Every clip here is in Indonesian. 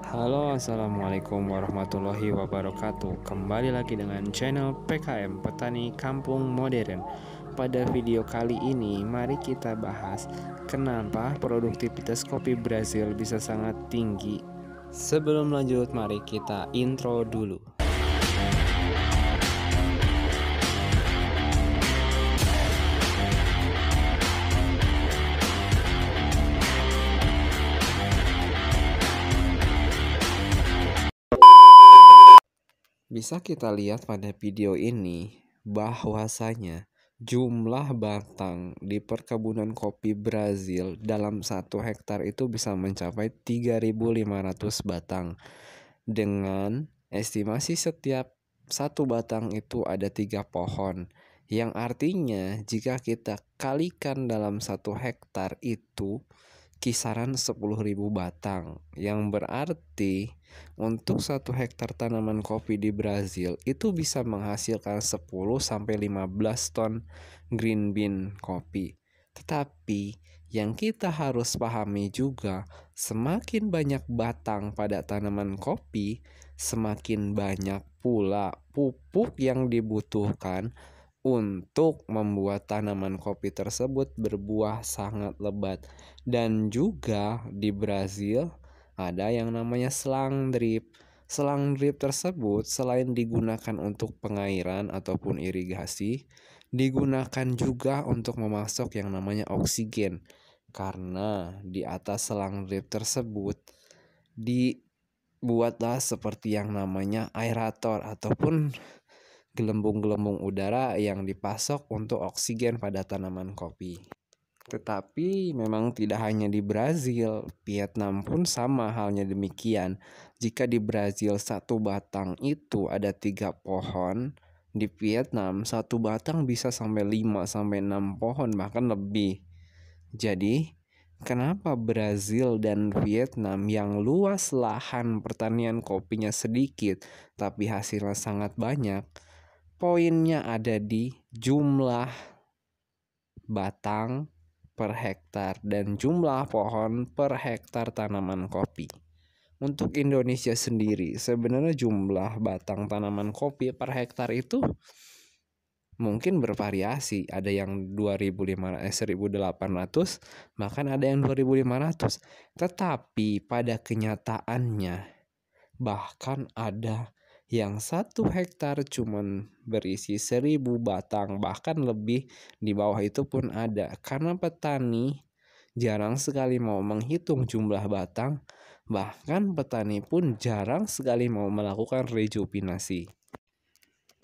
Halo, assalamualaikum warahmatullahi wabarakatuh. Kembali lagi dengan channel PKM Petani Kampung Modern. Pada video kali ini, mari kita bahas kenapa produktivitas kopi Brazil bisa sangat tinggi. Sebelum lanjut, mari kita intro dulu. Bisa kita lihat pada video ini bahwasanya jumlah batang di perkebunan kopi Brazil dalam 1 hektar itu bisa mencapai 3.500 batang. Dengan estimasi setiap satu batang itu ada 3 pohon. Yang artinya jika kita kalikan dalam 1 hektar itu kisaran 10.000 batang, yang berarti untuk 1 hektar tanaman kopi di Brazil itu bisa menghasilkan 10-15 ton green bean kopi. Tetapi yang kita harus pahami juga, semakin banyak batang pada tanaman kopi, semakin banyak pula pupuk yang dibutuhkan untuk membuat tanaman kopi tersebut berbuah sangat lebat. Dan juga di Brazil ada yang namanya selang drip. Selang drip tersebut selain digunakan untuk pengairan ataupun irigasi, digunakan juga untuk memasok yang namanya oksigen. Karena di atas selang drip tersebut dibuatlah seperti yang namanya aerator ataupun gelembung-gelembung udara yang dipasok untuk oksigen pada tanaman kopi. Tetapi memang tidak hanya di Brazil, Vietnam pun sama halnya demikian. Jika di Brazil 1 batang itu ada 3 pohon, di Vietnam 1 batang bisa sampai 5-6 pohon bahkan lebih. Jadi kenapa Brazil dan Vietnam yang luas lahan pertanian kopinya sedikit tapi hasilnya sangat banyak? Poinnya ada di jumlah batang per hektar dan jumlah pohon per hektar tanaman kopi. Untuk Indonesia sendiri, sebenarnya jumlah batang tanaman kopi per hektar itu mungkin bervariasi. Ada yang 1.800, bahkan ada yang 2.500. Tetapi pada kenyataannya, bahkan ada yang 1 hektar cuman berisi 1.000 batang, bahkan lebih di bawah itu pun ada. Karena petani jarang sekali mau menghitung jumlah batang, bahkan petani pun jarang sekali mau melakukan rejuvenasi.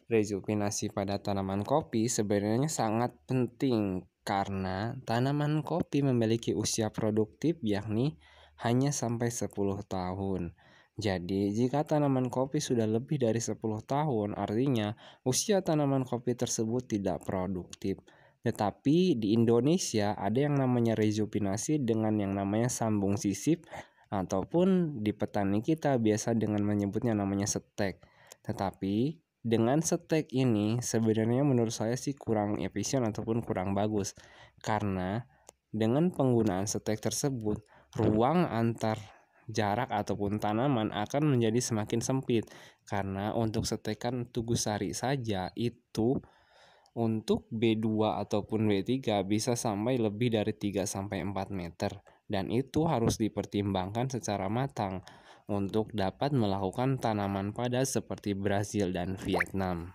Rejuvenasi pada tanaman kopi sebenarnya sangat penting karena tanaman kopi memiliki usia produktif yakni hanya sampai 10 tahun. Jadi, jika tanaman kopi sudah lebih dari 10 tahun, artinya usia tanaman kopi tersebut tidak produktif. Tetapi di Indonesia ada yang namanya rejuvenasi dengan yang namanya sambung sisip, ataupun di petani kita biasa dengan menyebutnya namanya setek. Tetapi dengan setek ini sebenarnya menurut saya sih kurang efisien ataupun kurang bagus. Karena dengan penggunaan setek tersebut, ruang antar jarak ataupun tanaman akan menjadi semakin sempit. Karena untuk setekan tugusari saja itu untuk B2 ataupun B3 bisa sampai lebih dari 3-4 meter. Dan itu harus dipertimbangkan secara matang untuk dapat melakukan tanaman padat seperti Brazil dan Vietnam.